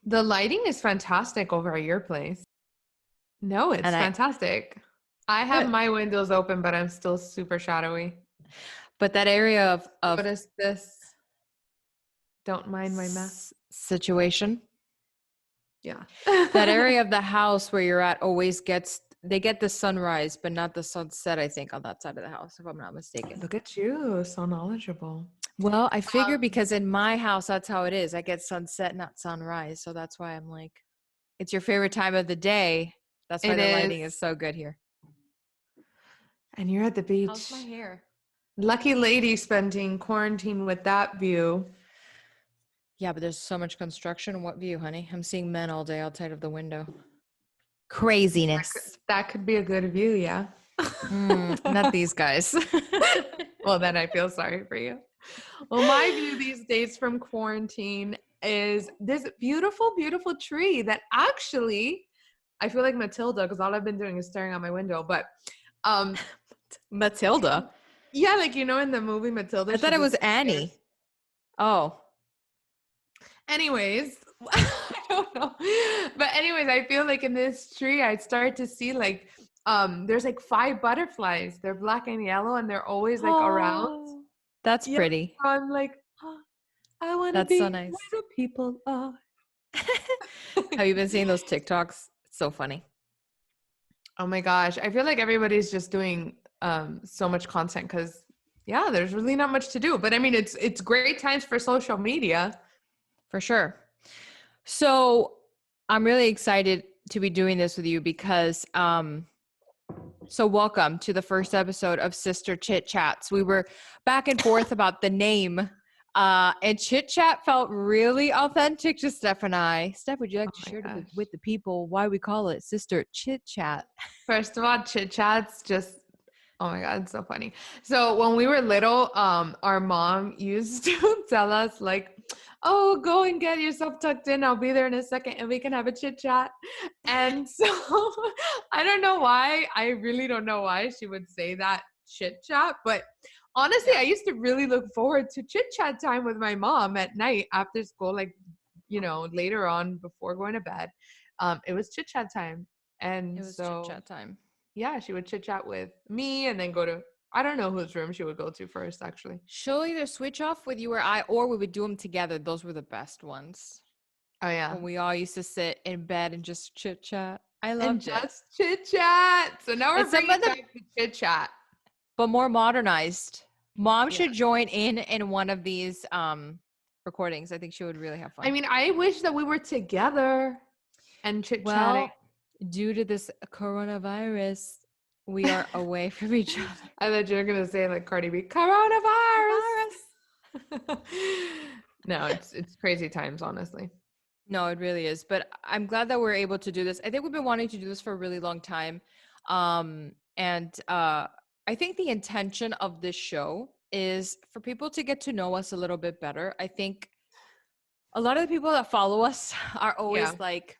The lighting is fantastic over at your place. No, it's And fantastic. I have Good. my windows open, but I'm still super shadowy. But that area of What is this? Don't mind my mess. situation, Yeah. that area of the house where you're at always they get the sunrise, but not the sunset, I think, on that side of the house, if I'm not mistaken. Look at you, so knowledgeable. Well, I figure because in my house, that's how it is. I get sunset, not sunrise. So that's why I'm like, it's your favorite time of the day. That's why It the is. lighting is so good here. And you're at the beach. How's my hair? Lucky lady spending quarantine with that view. Yeah, but there's so much construction. What view, honey? I'm seeing men all day outside of the window. Craziness. That could be a good view, yeah. Not these guys. Well, then I feel sorry for you. Well, my view these days from quarantine is this beautiful, beautiful tree that actually, I feel like Matilda, because all I've been doing is staring out my window. But Matilda. yeah, like, you know, in the movie Matilda. I thought it was Annie. Oh. Anyways, I don't know. But anyways, I feel like in this tree, I'd start to see like, there's like 5 butterflies. They're black and yellow, and they're always like around. That's Yeah, pretty. so I'm like, oh, I want to That's so be nice. where the people are. Have you been seeing those TikToks? It's so funny. Oh my gosh. I feel like everybody's just doing so much content because yeah, there's really not much to do. But I mean it's great times for social media. For sure. So I'm really excited to be doing this with you because so welcome to the first episode of Sister Chit Chats. We were back and forth about the name. And Chit Chat felt really authentic to Steph and I. Steph, would you like to share with the people why we call it Sister Chit Chat? First of all, Chit Chats just, oh my God, it's so funny. So when we were little, our mom used to tell us like, oh, go and get yourself tucked in. I'll be there in a second and we can have a chit chat. And so I don't know why. I really don't know why she would say that chit chat. But honestly, I used to really look forward to chit chat time with my mom at night after school, like, you know, later on before going to bed. It was chit chat time. And it was so chit chat time. Yeah, she would chit chat with me and then go to, I don't know whose room she would go to first, actually. She'll either switch off with you or I, or we would do them together. Those were the best ones. Oh, yeah. When we all used to sit in bed and just chit chat. I loved it. Just chit chat. So now we're It's some bringing of the- back the chit chat. But more modernized. Mom should join in one of these recordings. I think she would really have fun. I mean, I wish that we were together and chit chatting. Well, due to this coronavirus, we are away from each other. I thought you were gonna say like Cardi B, coronavirus. No, it's crazy times, honestly. No, it really is. But I'm glad that we're able to do this. I think we've been wanting to do this for a really long time. I think the intention of this show is for people to get to know us a little bit better. I think a lot of the people that follow us are always like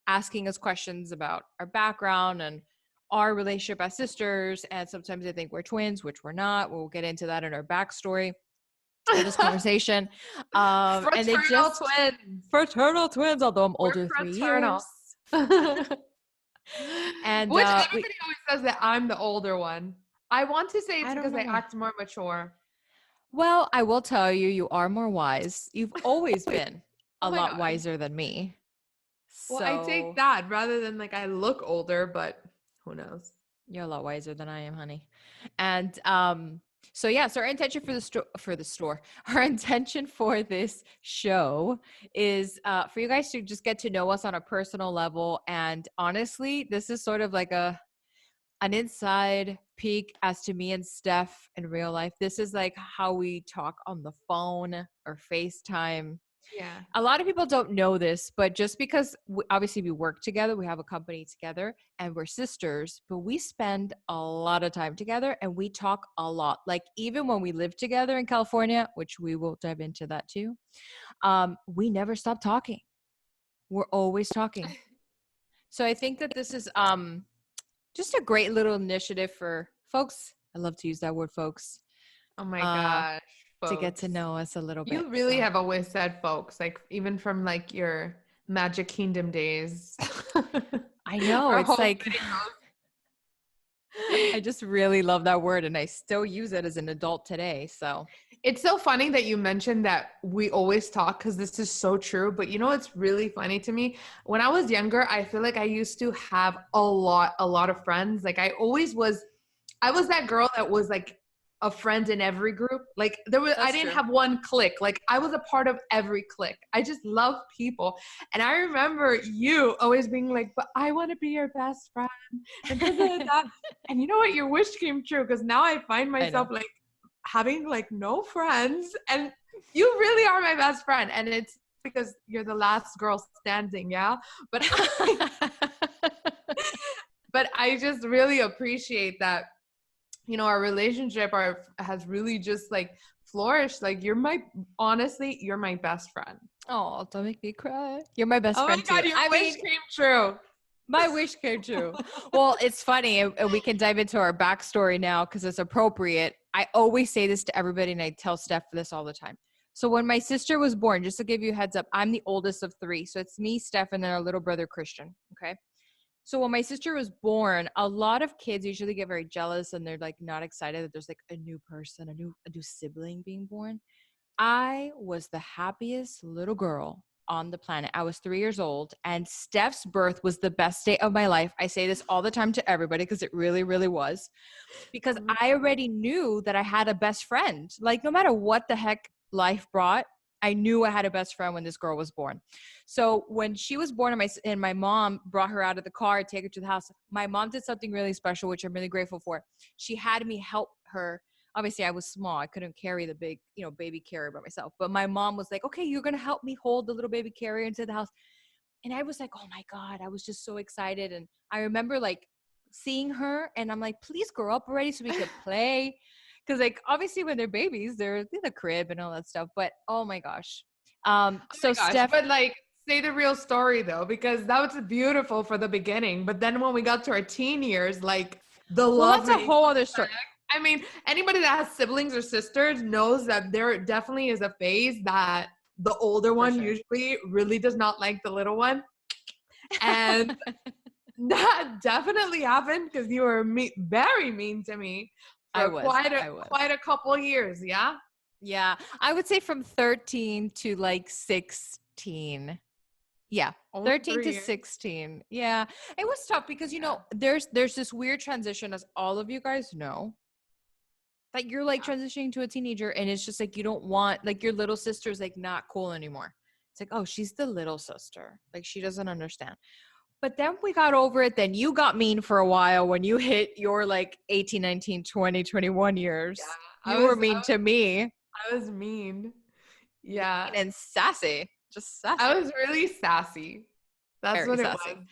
asking us questions about our background and our relationship as sisters. And sometimes they think we're twins, which we're not. We'll get into that in our backstory of this conversation. Fraternal twins, although I'm older 3 years. And which everybody always says that I'm the older one. I want to say it's because I act more mature. Well, I will tell you, you are more wise. You've always been a lot wiser than me. Well, I take that rather than like I look older, but who knows? You're a lot wiser than I am, honey. And so our intention our intention for this show is for you guys to just get to know us on a personal level. And honestly, this is sort of like an inside peek as to me and Steph in real life. This is like how we talk on the phone or FaceTime. Yeah. A lot of people don't know this, but just because obviously we work together, we have a company together and we're sisters, but we spend a lot of time together and we talk a lot. Like even when we live together in California, which we will dive into that too, we never stop talking. We're always talking. So I think that this is just a great little initiative for folks. I love to use that word, folks. Oh my gosh. To get to know us a little bit. You really have always said folks, like even from like your Magic Kingdom days. I know. Our It's whole like, city I just really love that word and I still use it as an adult today. So, It's so funny that you mentioned that we always talk because this is so true. But you know what's really funny to me? When I was younger, I feel like I used to have a lot of friends. Like I was that girl that was like a friend in every group. Like I that's didn't true. have one clique. Like I was a part of every clique. I just love people. And I remember you always being like, but I want to be your best friend. And da, da, da. And you know what? Your wish came true because now I find I myself know. like having like no friends, and you really are my best friend, and it's because you're the last girl standing, yeah. but but I just really appreciate that, you know, our relationship has really just like flourished. Like you're my best friend. Oh, don't make me cry. You're my best Oh my friend too. god, your I wish mean, came true. my wish came true. Well, it's funny, and we can dive into our backstory now because it's appropriate. I always say this to everybody, and I tell Steph this all the time. So when my sister was born, just to give you a heads up, I'm the oldest of three. So it's me, Steph, and then our little brother, Christian. Okay. So when my sister was born, a lot of kids usually get very jealous and they're like not excited that there's like a new person, a new sibling being born. I was the happiest little girl on the planet. I was 3 years old, and Steph's birth was the best day of my life. I say this all the time to everybody because it really, really was. Because Oh my I god. already knew that I had a best friend. Like, no matter what the heck life brought, I knew I had a best friend when this girl was born. So when she was born, and my mom brought her out of the car, take her to the house. My mom did something really special, which I'm really grateful for. She had me help her. Obviously, I was small. I couldn't carry the big, baby carrier by myself. But my mom was like, okay, you're going to help me hold the little baby carrier into the house. And I was like, oh my God, I was just so excited. And I remember like seeing her and I'm like, please grow up already so we could play. Cause like obviously when they're babies, they're in the crib and all that stuff. But oh my gosh. Oh So my gosh. Steph, But like, say the real story though, because that was beautiful for the beginning. But then when we got to our teen years, like the well, love that's a makes whole no other story. sense. I mean, anybody that has siblings or sisters knows that there definitely is a phase that the older For one sure. usually really does not like the little one. And that definitely happened because you were very mean to me I for was, I was. quite a couple years, yeah? Yeah. I would say from 13 to like 16. Yeah. Only 13 to 3 years. 16. Yeah. It was tough because Yeah. there's this weird transition, as all of you guys know, that you're like Yeah. transitioning to a teenager and it's just like you don't want, like, your little sister's like not cool anymore. It's like, oh, she's the little sister. Like she doesn't understand. But then we got over it. Then you got mean for a while when you hit your like 18, 19, 20, 21 Yeah. years. I You were was mean to me. I was mean. Mean Yeah. and sassy. Just I sassy. was really sassy. That's Very what it sassy. was.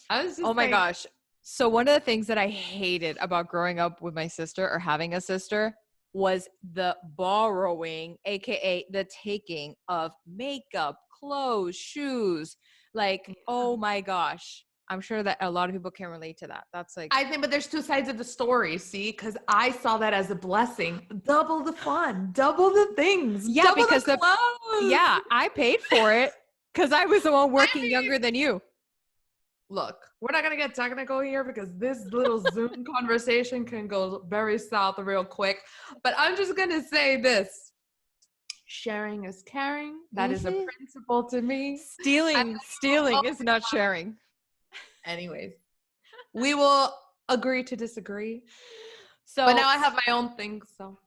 I was Oh just my like, gosh. So one of the things that I hated about growing up with my sister or having a sister was the borrowing, aka the taking of makeup, clothes, shoes. Like, yeah. oh my gosh. I'm sure that a lot of people can relate to that. That's like, I think, but there's two sides of the story, see? Because I saw that as a blessing. Double the fun, double the things, yeah, double the because clothes. yeah, I paid for it because I was the one I working mean, younger than you. look, we're not gonna get technical here because this little Zoom conversation can go very south real quick. But I'm just gonna say this: sharing is caring. That is a Hmm. principle to me. And Stealing is not sharing. anyways, we will agree to disagree. But So now I have my own thing, so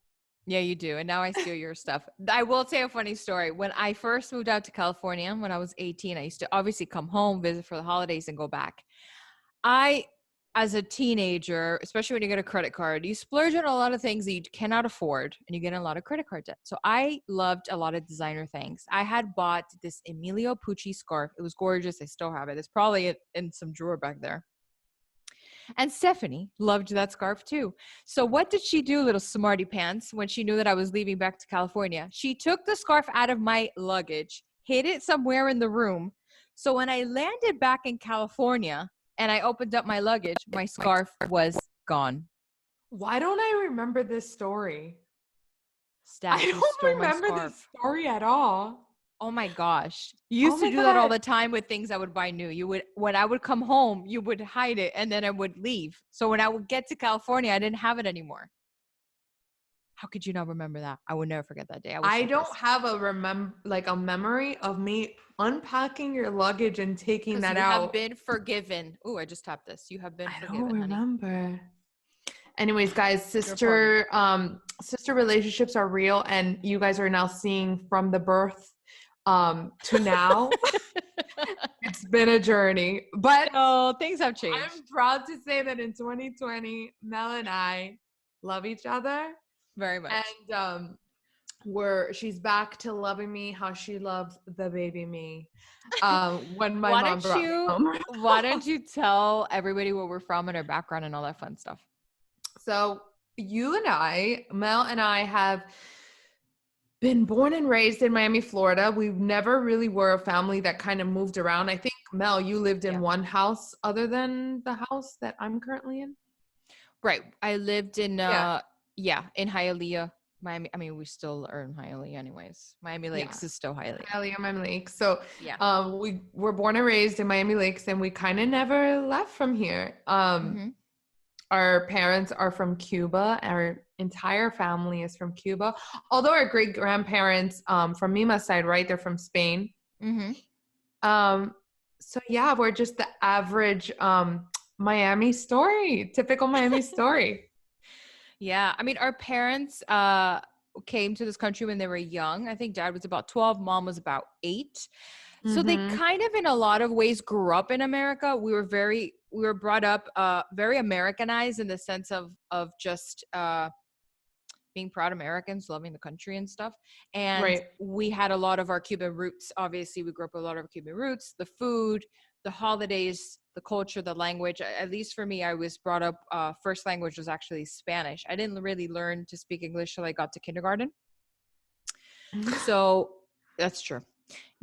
yeah, you do. And now I steal your stuff. I will say a funny story. When I first moved out to California, when I was 18, I used to obviously come home, visit for the holidays, and go back. I, as a teenager, especially when you get a credit card, you splurge on a lot of things that you cannot afford and you get a lot of credit card debt. So I loved a lot of designer things. I had bought this Emilio Pucci scarf. It was gorgeous. I still have it. It's probably in some drawer back there. And Stephanie loved that scarf too. So what did she do, little smarty pants, when she knew that I was leaving back to California? She took the scarf out of my luggage, hid it somewhere in the room. So when I landed back in California and I opened up my luggage, my scarf was gone. why don't I remember this story? I Steph, you don't stole my remember scarf. this story at all. Oh my gosh. You Oh used to my do that all God. the time with things I would buy new. You would, when I would come home, you would hide it and then I would leave. So when I would get to California, I didn't have it anymore. How could you not remember that? I would never forget that day. I was I so don't pissed. have a memory of me unpacking your luggage and taking Because that you have out. been forgiven. Oh, I just tapped this. You have been I don't forgiven, honey. remember. Anyways, guys, You're forgiven. sister relationships are real, and you guys are now seeing from the birth to now. It's been a journey, but No, things have I'm changed proud to say that in 2020, Mel and I love each other, very much. and she's back to loving me how she loved the baby me when my Why mom don't brought me you home. why don't you tell everybody where we're from and our background and all that fun stuff? So you and I, Mel and I, have been born and raised in Miami, Florida. We never really were a family that kind of moved around. I think, Mel, you lived in Yeah. one house other than the house that I'm currently in. Right. I lived in Yeah. in Hialeah, Miami. I mean, we still are in Hialeah anyways. Miami Yeah. Lakes is still Hialeah. Hialeah, Miami Lakes. So Yeah. we were born and raised in Miami Lakes, and we kind of never left from here. Mm-hmm. Our parents are from Cuba. Our entire family is from Cuba. Although our great grandparents, from Mima's side, right, they're from Spain. Mm-hmm. Um, so yeah, we're just the average Miami story, typical Miami story. Yeah. I mean, our parents came to this country when they were young. I think dad was about 12, mom was about 8. So they Mm-hmm. kind of in a lot of ways grew up in America. We were brought up very Americanized in the sense of just being proud Americans, loving the country and stuff. And Right. we had a lot of our Cuban roots. Obviously, we grew up with a lot of our Cuban roots, the food, the holidays, the culture, the language. At least for me, I was brought up, first language was actually Spanish. I didn't really learn to speak English till I got to kindergarten. So that's true.